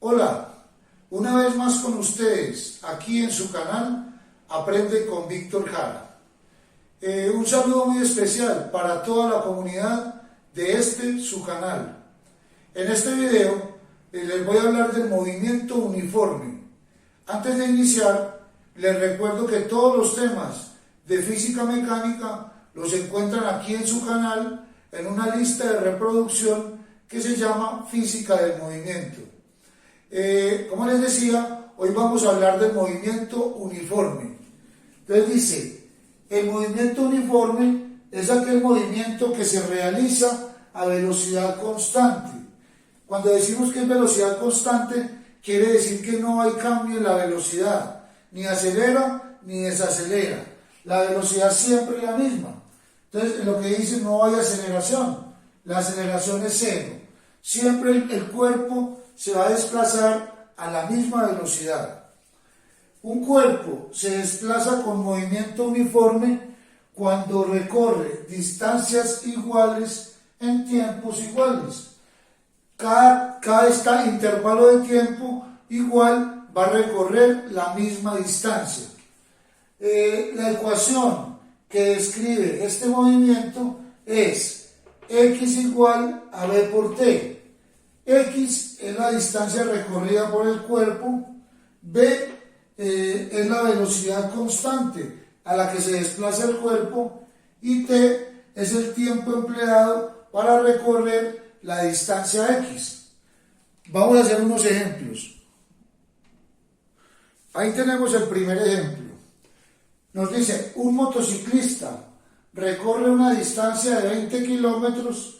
Hola, una vez más con ustedes, aquí en su canal Aprende con Víctor Jara. Un saludo muy especial para toda la comunidad de su canal. En este video les voy a hablar del movimiento uniforme. Antes de iniciar, les recuerdo que todos los temas de física mecánica los encuentran aquí en su canal en una lista de reproducción que se llama Física del Movimiento. Como les decía, hoy vamos a hablar del movimiento uniforme. Entonces dice, el movimiento uniforme es aquel movimiento que se realiza a velocidad constante. Cuando decimos que es velocidad constante, quiere decir que no hay cambio en la velocidad, ni acelera ni desacelera. La velocidad siempre es la misma. Entonces, lo que dice, no hay aceleración. La aceleración es cero. Siempre el cuerpo se va a desplazar a la misma velocidad. Un cuerpo se desplaza con movimiento uniforme cuando recorre distancias iguales en tiempos iguales. Cada intervalo de tiempo igual va a recorrer la misma distancia. La ecuación que describe este movimiento es x igual a b por t. X es la distancia recorrida por el cuerpo, b es la velocidad constante a la que se desplaza el cuerpo y t es el tiempo empleado para recorrer la distancia x. Vamos a hacer unos ejemplos. Ahí tenemos el primer ejemplo. Nos dice, un motociclista recorre una distancia de 20 kilómetros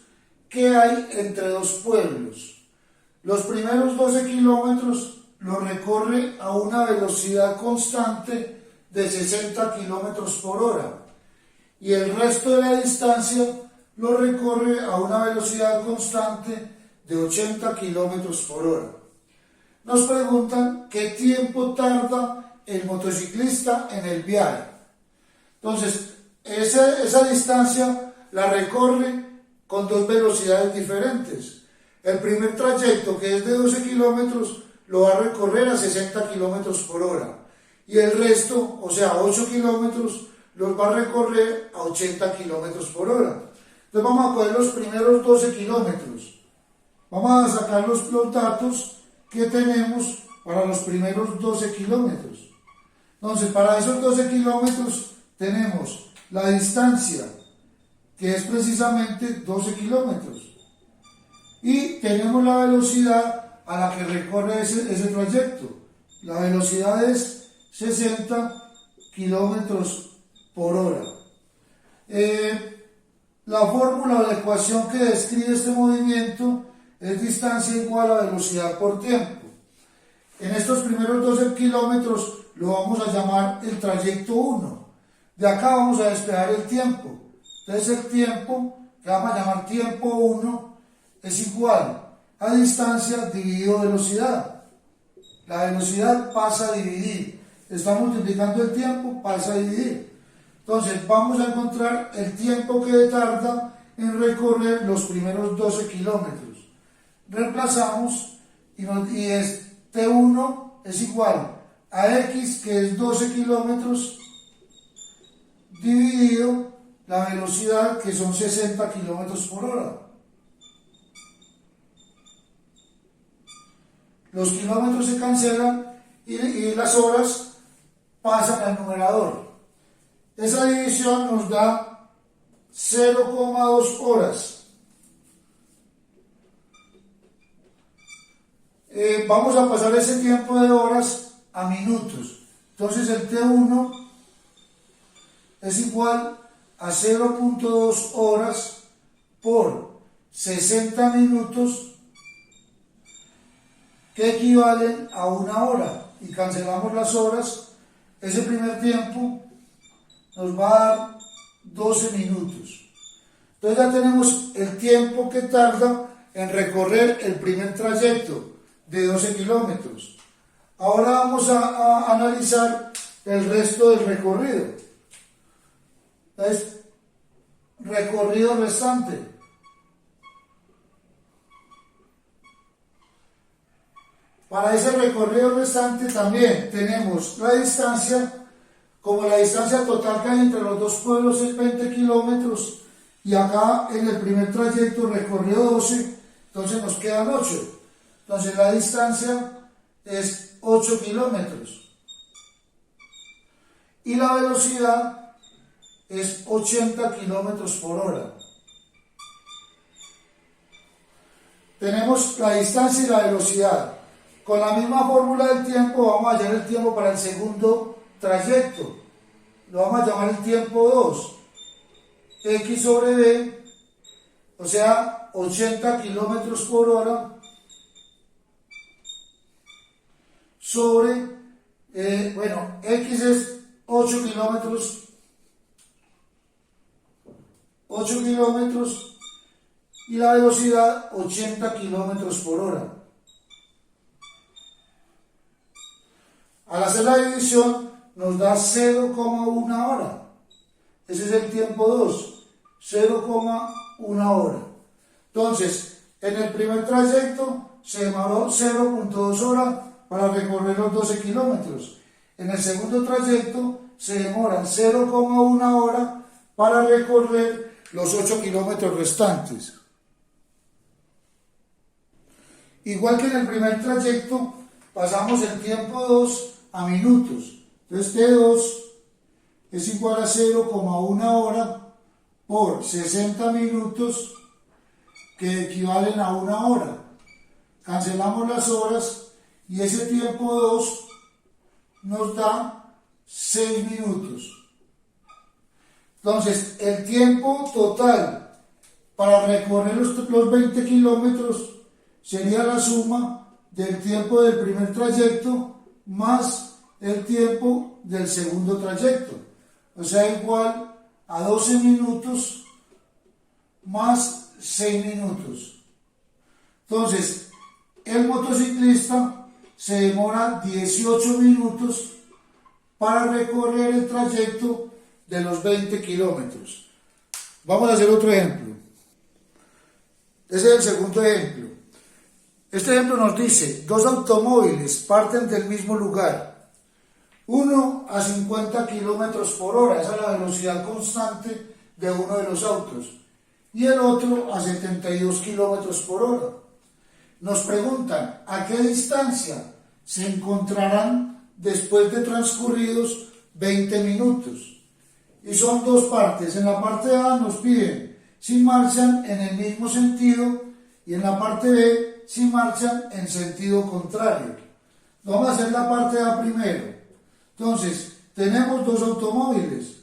que hay entre dos pueblos. Los primeros 12 kilómetros los recorre a una velocidad constante de 60 kilómetros por hora y el resto de la distancia lo recorre a una velocidad constante de 80 kilómetros por hora. Nos preguntan qué tiempo tarda el motociclista en el viaje. Entonces, esa distancia la recorre con dos velocidades diferentes. El primer trayecto, que es de 12 kilómetros, lo va a recorrer a 60 kilómetros por hora. Y el resto, o sea, 8 kilómetros, los va a recorrer a 80 kilómetros por hora. Entonces vamos a coger los primeros 12 kilómetros. Vamos a sacar los datos que tenemos para los primeros 12 kilómetros. Entonces, para esos 12 kilómetros tenemos la distancia, que es precisamente 12 kilómetros. Y tenemos la velocidad a la que recorre ese trayecto. La velocidad es 60 kilómetros por hora. La fórmula o la ecuación que describe este movimiento es distancia igual a velocidad por tiempo. En estos primeros 12 kilómetros lo vamos a llamar el trayecto 1. De acá vamos a despejar el tiempo. Entonces el tiempo, que vamos a llamar tiempo 1, es igual a distancia dividido velocidad. La velocidad pasa a dividir. Está multiplicando el tiempo, pasa a dividir. Entonces vamos a encontrar el tiempo que tarda en recorrer los primeros 12 kilómetros. Reemplazamos y T1 es igual a X, que es 12 kilómetros, dividido la velocidad, que son 60 kilómetros por hora. Los kilómetros se cancelan y las horas pasan al numerador. Esa división nos da 0,2 horas. Vamos a pasar ese tiempo de horas a minutos. Entonces el T1 es igual a 0,2 horas por 60 minutos, que equivalen a una hora, y cancelamos las horas. Ese primer tiempo nos va a dar 12 minutos. Entonces ya tenemos el tiempo que tarda en recorrer el primer trayecto de 12 kilómetros. Ahora vamos a analizar el resto del recorrido. Entonces, recorrido restante. Para ese recorrido restante también tenemos la distancia, como la distancia total que hay entre los dos pueblos es 20 kilómetros, y acá en el primer trayecto recorrió 12, entonces nos quedan 8. Entonces la distancia es 8 kilómetros. Y la velocidad es 80 kilómetros por hora. Tenemos la distancia y la velocidad. Con la misma fórmula del tiempo vamos a hallar el tiempo para el segundo trayecto. Lo vamos a llamar el tiempo 2. X sobre B, o sea, 80 kilómetros por hora sobre, X es 8 kilómetros y la velocidad 80 kilómetros por hora. Al hacer la división nos da 0,1 hora. Ese es el tiempo 2, 0,1 hora. Entonces, en el primer trayecto se demoró 0,2 horas para recorrer los 12 kilómetros. En el segundo trayecto se demora 0,1 hora para recorrer los 8 kilómetros restantes. Igual que en el primer trayecto, pasamos el tiempo 2 a minutos. Entonces T2 es igual a 0,1 hora por 60 minutos, que equivalen a 1 hora. Cancelamos las horas y ese tiempo 2 nos da 6 minutos. Entonces, el tiempo total para recorrer los 20 kilómetros sería la suma del tiempo del primer trayecto más el tiempo del segundo trayecto. O sea, igual a 12 minutos más 6 minutos. Entonces, el motociclista se demora 18 minutos para recorrer el trayecto de los 20 kilómetros. Vamos a hacer otro ejemplo. Ese es el segundo ejemplo. Este ejemplo nos dice, dos automóviles parten del mismo lugar. Uno a 50 kilómetros por hora, esa es la velocidad constante de uno de los autos, y el otro a 72 kilómetros por hora. Nos preguntan a qué distancia se encontrarán después de transcurridos 20 minutos. Y son dos partes. En la parte A nos piden si marchan en el mismo sentido y en la parte B si marchan en sentido contrario. Vamos a hacer la parte A primero. Entonces, tenemos dos automóviles.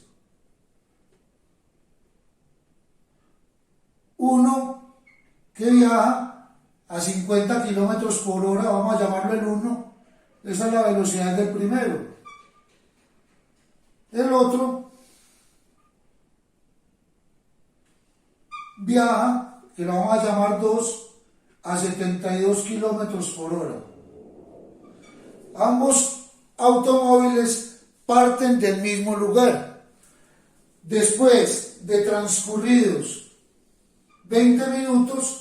Uno que viaja a 50 kilómetros por hora, vamos a llamarlo el 1, esa es la velocidad del primero. El otro viaja, que lo vamos a llamar 2, a 72 kilómetros por hora. Ambos automóviles parten del mismo lugar. Después de transcurridos 20 minutos,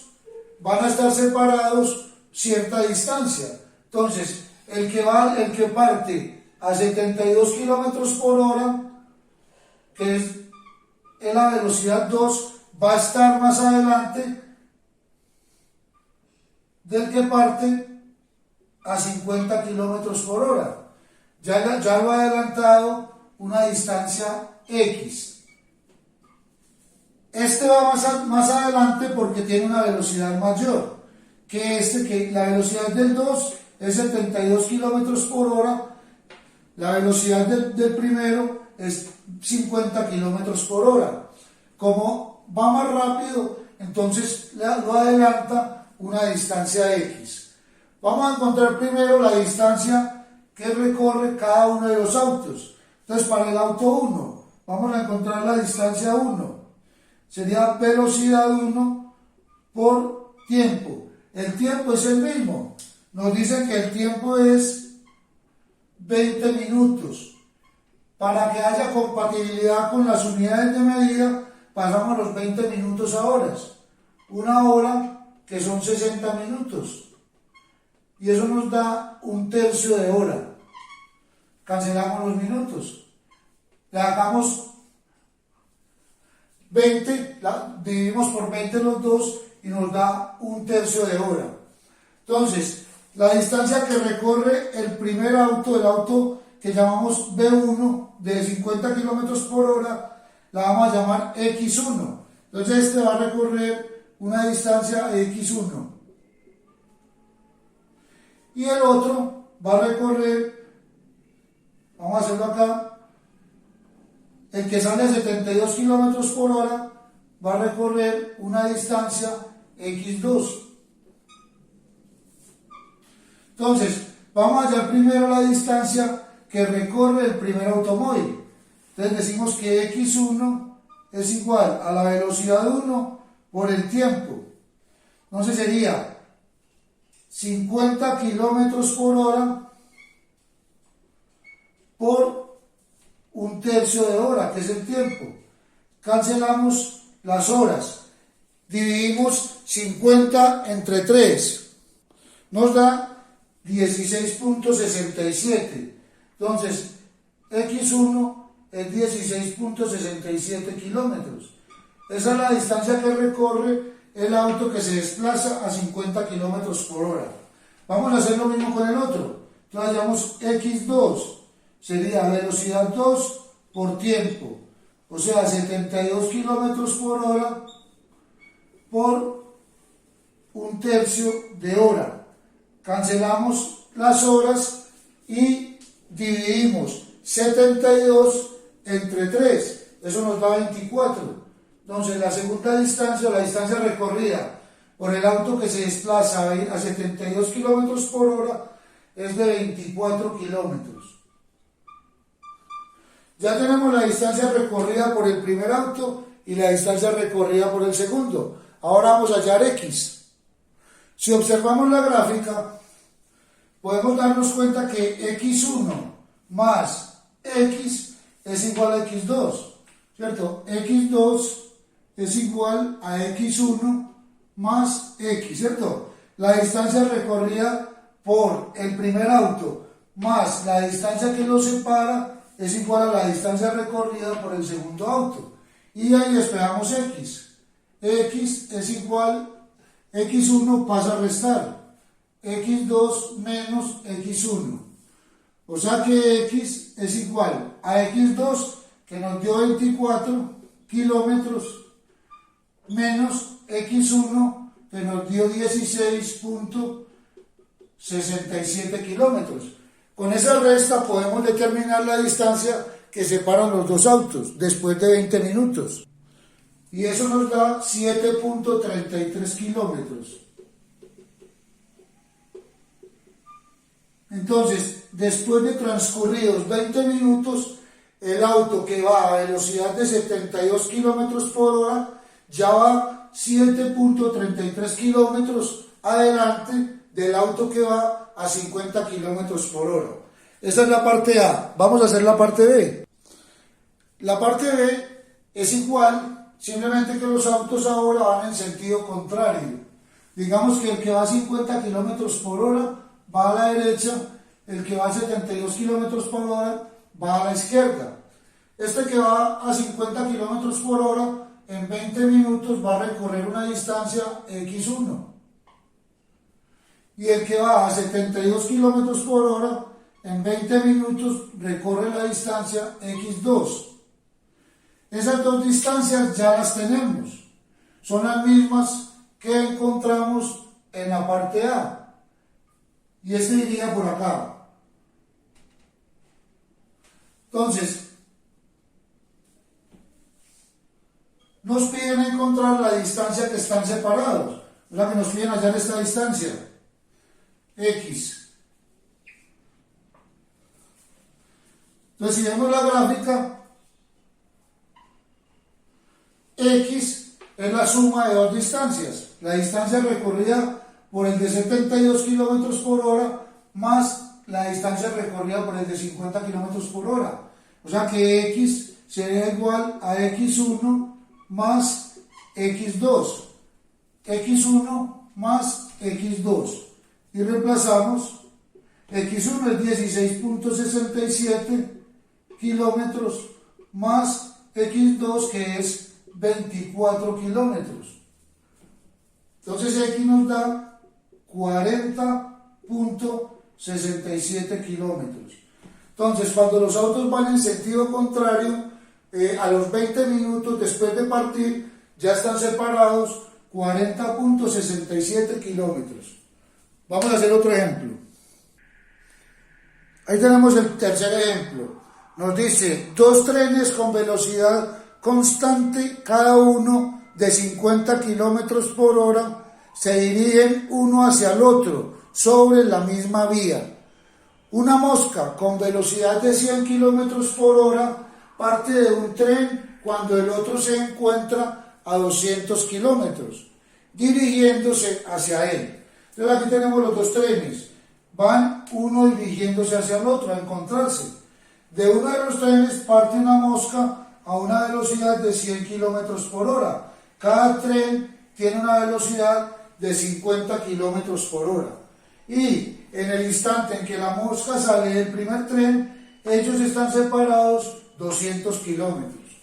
van a estar separados cierta distancia. Entonces, el que parte a 72 kilómetros por hora, que es la velocidad 2, va a estar más adelante del que parte a 50 kilómetros por hora. Ya lo ha adelantado una distancia X. Este va más adelante porque tiene una velocidad mayor que la velocidad del 2 es 72 kilómetros por hora, la velocidad del primero es 50 kilómetros por hora. Como va más rápido, entonces lo adelanta una distancia X. Vamos a encontrar primero la distancia que recorre cada uno de los autos. Entonces, para el auto 1, vamos a encontrar la distancia 1. Sería velocidad 1 por tiempo. El tiempo es el mismo. Nos dicen que el tiempo es 20 minutos. Para que haya compatibilidad con las unidades de medida, pasamos los 20 minutos a horas. Una hora, que son 60 minutos. y eso nos da 1/3 de hora. Cancelamos los minutos. Le hagamos 20, dividimos por 20 los dos y nos da 1/3 de hora. Entonces, la distancia que recorre el primer auto, el auto que llamamos B1 de 50 kilómetros por hora, la vamos a llamar X1. Entonces este va a recorrer una distancia X1. Y el otro va a recorrer, vamos a hacerlo acá, el que sale a 72 kilómetros por hora va a recorrer una distancia X2. Entonces, vamos a hallar primero la distancia que recorre el primer automóvil. Entonces decimos que X1 es igual a la velocidad 1 por el tiempo. Entonces sería 50 kilómetros por hora por 1/3 de hora, que es el tiempo. Cancelamos las horas. Dividimos 50 entre 3. Nos da 16.67. Entonces, X1 es 16.67 kilómetros. Esa es la distancia que recorre el auto que se desplaza a 50 kilómetros por hora. Vamos a hacer lo mismo con el otro. Entonces, hallamos X2. Sería velocidad 2 por tiempo. O sea, 72 kilómetros por hora por 1/3 de hora. Cancelamos las horas y dividimos 72 entre 3. Eso nos da 24. Entonces, la segunda distancia, la distancia recorrida por el auto que se desplaza a 72 kilómetros por hora, es de 24 kilómetros. Ya tenemos la distancia recorrida por el primer auto y la distancia recorrida por el segundo. Ahora vamos a hallar X. Si observamos la gráfica, podemos darnos cuenta que X1 más X es igual a X2, ¿cierto? X2 es igual a X1 más X, ¿cierto? La distancia recorrida por el primer auto más la distancia que lo separa es igual a la distancia recorrida por el segundo auto. Y ahí despejamos X. X es igual, X1 pasa a restar. X2 menos X1. O sea que X es igual a X2, que nos dio 24 kilómetros, menos X1, que nos dio 16.67 kilómetros. Con esa resta podemos determinar la distancia que separan los dos autos después de 20 minutos. Y eso nos da 7.33 kilómetros. Entonces, después de transcurridos 20 minutos, el auto que va a velocidad de 72 kilómetros por hora ya va 7.33 kilómetros adelante del auto que va a 50 kilómetros por hora. Esta es la parte A. Vamos a hacer la parte B. La parte B es igual, simplemente que los autos ahora van en sentido contrario. Digamos que el que va a 50 kilómetros por hora va a la derecha, el que va a 72 kilómetros por hora va a la izquierda. Este que va a 50 kilómetros por hora en 20 minutos va a recorrer una distancia X1. Y el que va a 72 kilómetros por hora en 20 minutos recorre la distancia X2. Esas dos distancias ya las tenemos. Son las mismas que encontramos en la parte A. Y este iría por acá. Entonces, nos piden encontrar la distancia que están separados. O sea que nos piden hallar esta distancia. X. Entonces, si vemos la gráfica, X es la suma de dos distancias. La distancia recorrida por el de 72 kilómetros por hora más la distancia recorrida por el de 50 kilómetros por hora. O sea que X sería igual a X1 más X2. X1 más X2. y reemplazamos. X1 es 16.67 kilómetros más X2 que es 24 kilómetros. Entonces X nos da 40.67 kilómetros. Entonces cuando los autos van en sentido contrario, a los 20 minutos después de partir ya están separados 40.67 kilómetros. Vamos a hacer otro ejemplo. Ahí tenemos el tercer ejemplo. Nos dice, dos trenes con velocidad constante, cada uno de 50 kilómetros por hora, se dirigen uno hacia el otro sobre la misma vía. Una mosca con velocidad de 100 kilómetros por hora parte de un tren cuando el otro se encuentra a 200 kilómetros, dirigiéndose hacia él. Entonces aquí tenemos los dos trenes. Van uno dirigiéndose hacia el otro a encontrarse. De uno de los trenes parte una mosca a una velocidad de 100 kilómetros por hora. Cada tren tiene una velocidad de 50 kilómetros por hora. Y en el instante en que la mosca sale del primer tren, ellos están separados 200 kilómetros.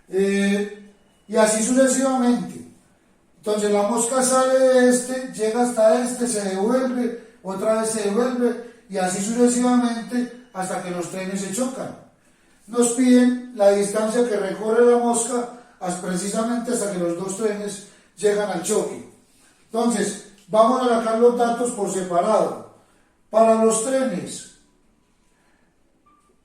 Y así sucesivamente. Entonces la mosca sale de este, llega hasta este, se devuelve, otra vez se devuelve y así sucesivamente hasta que los trenes se chocan. Nos piden la distancia que recorre la mosca precisamente hasta que los dos trenes llegan al choque. Entonces, vamos a sacar los datos por separado. Para los trenes,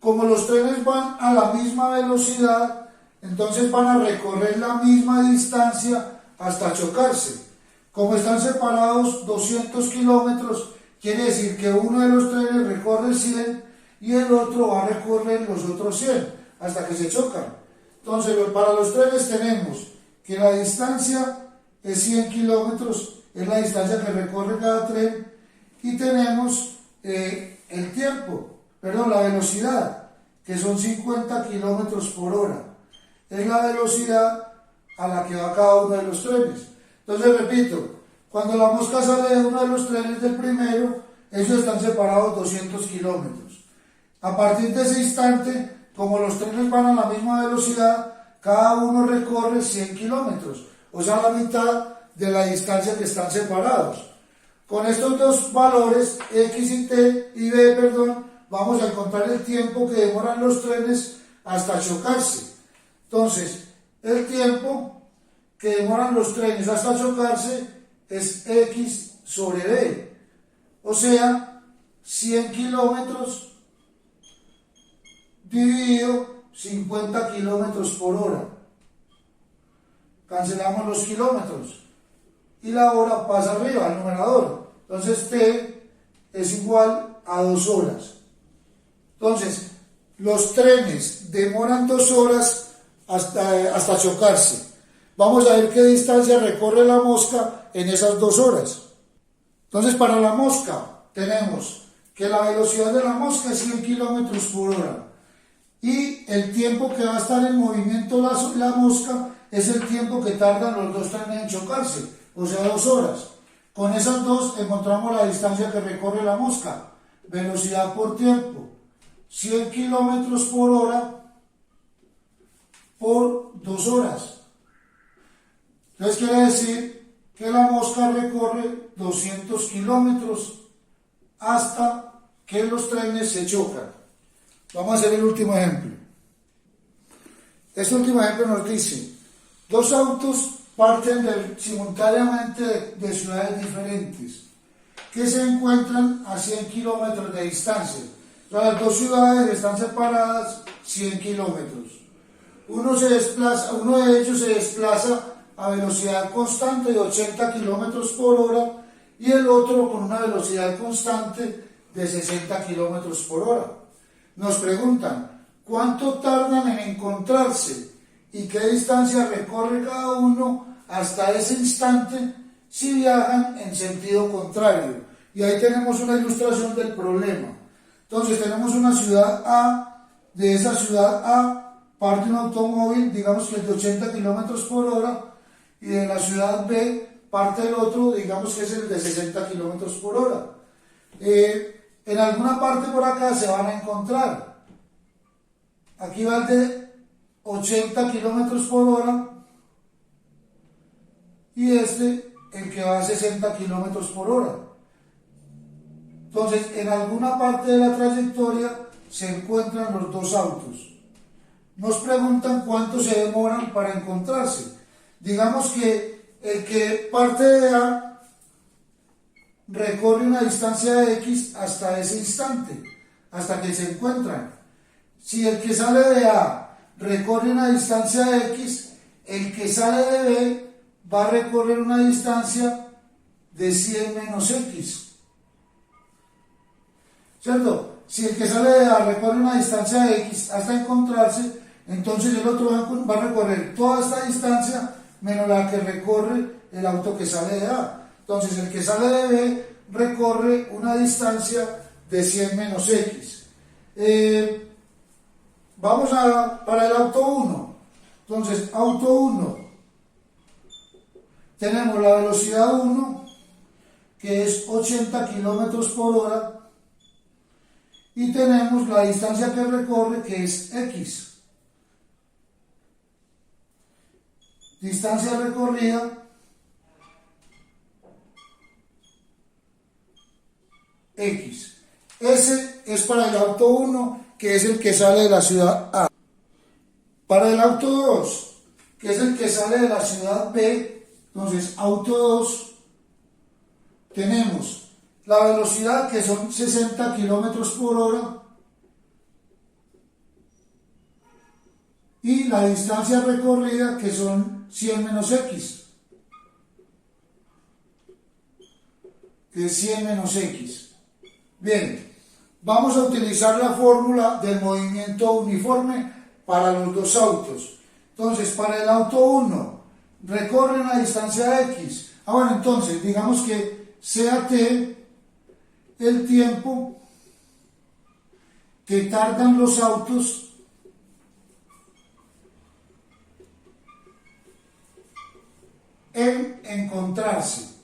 como los trenes van a la misma velocidad, entonces van a recorrer la misma distancia hasta chocarse. Como están separados 200 kilómetros, quiere decir que uno de los trenes recorre 100 y el otro va a recorrer los otros 100 hasta que se chocan. Entonces, para los trenes tenemos que la distancia es 100 kilómetros, es la distancia que recorre cada tren, y tenemos el tiempo, la velocidad, que son 50 kilómetros por hora. Es la velocidad a la que va cada uno de los trenes. Entonces, repito, cuando la mosca sale de uno de los trenes del primero, ellos están separados 200 kilómetros. A partir de ese instante, como los trenes van a la misma velocidad, cada uno recorre 100 kilómetros, o sea, la mitad de la distancia que están separados. Con estos dos valores, X y T y B, vamos a encontrar el tiempo que demoran los trenes hasta chocarse. Entonces, el tiempo que demoran los trenes hasta chocarse es X sobre B, o sea, 100 kilómetros dividido 50 kilómetros por hora. Cancelamos los kilómetros y la hora pasa arriba al numerador. Entonces T es igual a 2 horas. Entonces, los trenes demoran 2 horas hasta chocarse. Vamos a ver qué distancia recorre la mosca en esas 2 horas. Entonces, para la mosca tenemos que la velocidad de la mosca es 100 kilómetros por hora. Y el tiempo que va a estar en movimiento la mosca es el tiempo que tardan los dos trenes en chocarse, o sea, 2 horas. Con esas dos encontramos la distancia que recorre la mosca, velocidad por tiempo, 100 kilómetros por hora por 2 horas. Entonces quiere decir que la mosca recorre 200 kilómetros hasta que los trenes se chocan. Vamos a hacer el último ejemplo. Este último ejemplo nos dice, dos autos parten simultáneamente de ciudades diferentes que se encuentran a 100 kilómetros de distancia. O sea, las dos ciudades están separadas 100 kilómetros. Uno de ellos se desplaza a velocidad constante de 80 kilómetros por hora y el otro con una velocidad constante de 60 kilómetros por hora. Nos preguntan, ¿cuánto tardan en encontrarse y qué distancia recorre cada uno hasta ese instante si viajan en sentido contrario? Y ahí tenemos una ilustración del problema. Entonces tenemos una ciudad A, de esa ciudad A parte un automóvil, digamos que es de 80 kilómetros por hora, y de la ciudad B parte el otro, digamos que es el de 60 kilómetros por hora. En alguna parte por acá se van a encontrar. Aquí va el de 80 kilómetros por hora y el que va a 60 kilómetros por hora. Entonces, en alguna parte de la trayectoria se encuentran los dos autos. Nos preguntan cuánto se demoran para encontrarse. Digamos que el que parte de A recorre una distancia de X hasta ese instante, hasta que se encuentran. Si el que sale de A recorre una distancia de X, el que sale de B va a recorrer una distancia de 100 menos X. ¿Cierto? Si el que sale de A recorre una distancia de X hasta encontrarse, entonces el otro va a recorrer toda esta distancia menos la que recorre el auto que sale de A. Entonces el que sale de B recorre una distancia de 100 menos X. Vamos para el auto 1. Entonces, auto 1, tenemos la velocidad 1, que es 80 kilómetros por hora, y tenemos la distancia que recorre, que es X. Distancia recorrida X. Ese es para el auto 1, que es el que sale de la ciudad A. Para el auto 2, que es el que sale de la ciudad B, entonces auto 2, tenemos la velocidad, que son 60 kilómetros por hora, y la distancia recorrida, que son 100 menos X, que es 100 menos X. Bien, vamos a utilizar la fórmula del movimiento uniforme para los dos autos. Entonces, para el auto 1, recorre una distancia X. Bueno, entonces, digamos que sea T el tiempo que tardan los autos en encontrarse.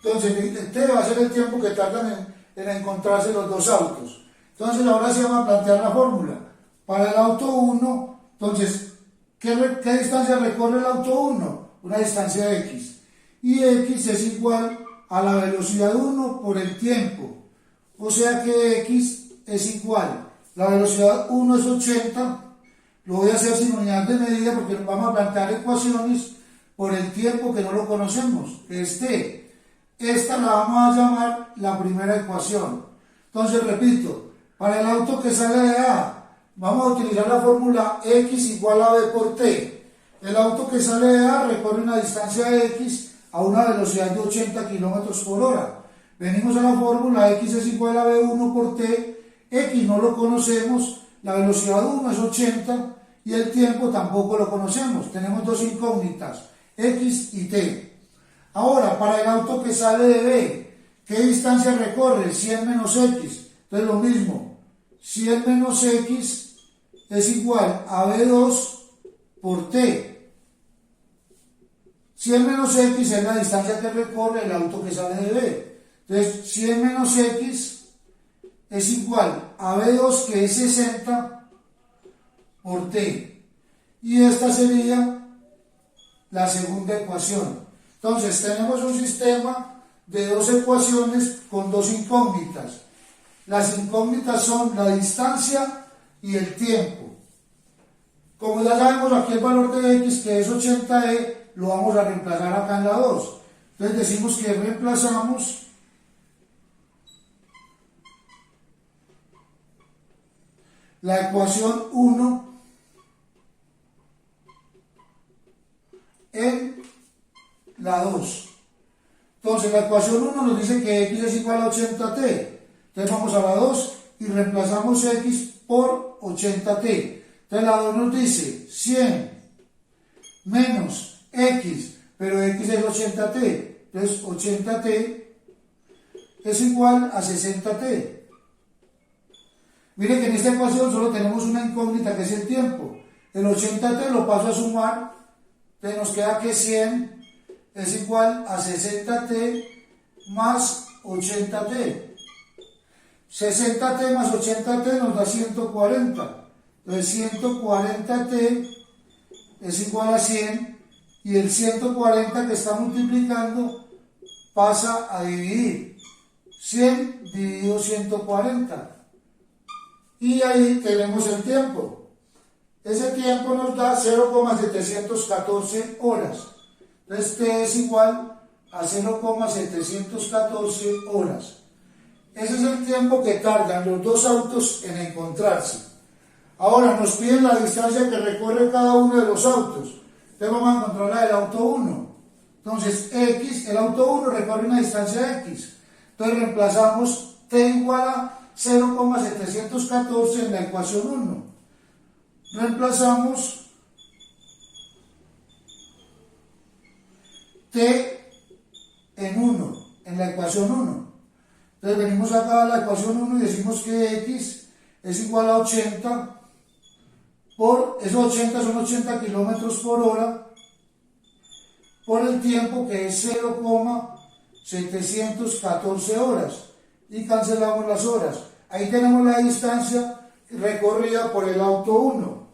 Entonces, el T va a ser el tiempo que tardan en encontrarse los dos autos. Entonces, ahora se va a plantear la fórmula. Para el auto 1, entonces, ¿qué distancia recorre el auto 1? Una distancia X. Y X es igual a la velocidad 1 por el tiempo. O sea que X es igual. La velocidad 1 es 80. Lo voy a hacer sin unidad de medida porque vamos a plantear ecuaciones por el tiempo que no lo conocemos, que es T. Esta la vamos a llamar la primera ecuación. Entonces, repito, para el auto que sale de A, vamos a utilizar la fórmula X igual a B por T. El auto que sale de A recorre una distancia de X a una velocidad de 80 kilómetros por hora. Venimos a la fórmula X es igual a B1 por T. X no lo conocemos, la velocidad 1 es 80 y el tiempo tampoco lo conocemos. Tenemos dos incógnitas, X y T. Ahora, para el auto que sale de B, ¿qué distancia recorre? 100 menos X. Entonces lo mismo, 100 menos X es igual a B2 por T. 100 menos X es la distancia que recorre el auto que sale de B. Entonces, 100 menos X es igual a B2, que es 60 por T. Y esta sería la segunda ecuación. Entonces, tenemos un sistema de dos ecuaciones con dos incógnitas. Las incógnitas son la distancia y el tiempo. Como ya sabemos aquí el valor de X, que es 80e, lo vamos a reemplazar acá en la 2. Entonces decimos que reemplazamos la ecuación 1 en la 2. Entonces la ecuación 1 nos dice que X es igual a 80t. Entonces vamos a la 2 y reemplazamos X por 80t. Entonces la 2 nos dice 100 menos X, pero X es 80t. Entonces 80t es igual a 60t. Miren que en esta ecuación solo tenemos una incógnita, que es el tiempo. El 80t lo paso a sumar, entonces nos queda que 100 es igual a 60t más 80t. 60t más 80t nos da 140. Entonces 140t es igual a 100 y el 140 que está multiplicando pasa a dividir. 100 dividido 140. Y ahí tenemos el tiempo. Ese tiempo nos da 0,714 horas. Entonces t es igual a 0,714 horas. Ese es el tiempo que tardan los dos autos en encontrarse. Ahora nos piden la distancia que recorre cada uno de los autos. Entonces vamos a encontrar la del auto 1. Entonces x, el auto 1 recorre una distancia x. Entonces reemplazamos t igual a 0,714 en la ecuación 1. Reemplazamos t en 1, en la ecuación 1. Entonces venimos acá a la ecuación 1 y decimos que x es igual a 80 por, esos 80 son 80 kilómetros por hora, por el tiempo que es 0,714 horas. Y cancelamos las horas. Ahí tenemos la distancia recorrida por el auto 1.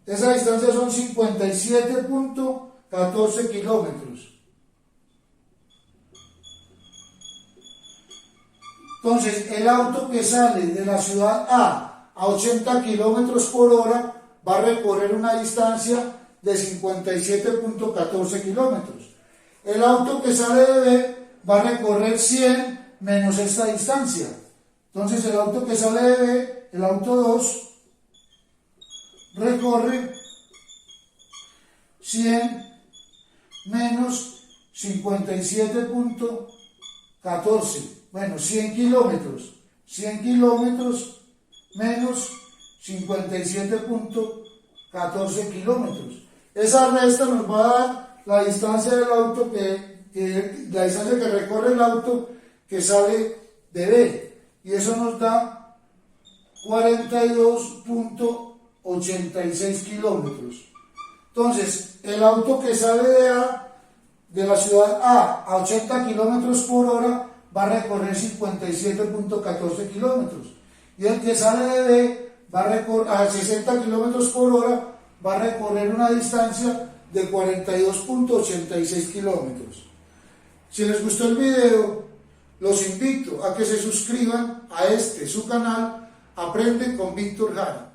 Esa distancia son 57.14 kilómetros. Entonces, el auto que sale de la ciudad A 80 kilómetros por hora va a recorrer una distancia de 57.14 kilómetros. El auto que sale de B va a recorrer 100 menos esta distancia. Entonces el auto que sale de B, el auto 2, recorre 100 menos 57.14. Bueno, 100 kilómetros. 100 kilómetros menos 57.14 kilómetros. Esa resta nos va a dar la distancia del auto la distancia que recorre el auto que sale de B, y eso nos da 42.86 kilómetros. Entonces, el auto que sale de la ciudad A 80 kilómetros por hora va a recorrer 57.14 kilómetros, y el que sale de B va a recorrer a 60 kilómetros por hora, va a recorrer una distancia de 42.86 kilómetros. Si les gustó el video, los invito a que se suscriban a su canal, Aprende con Víctor Jara.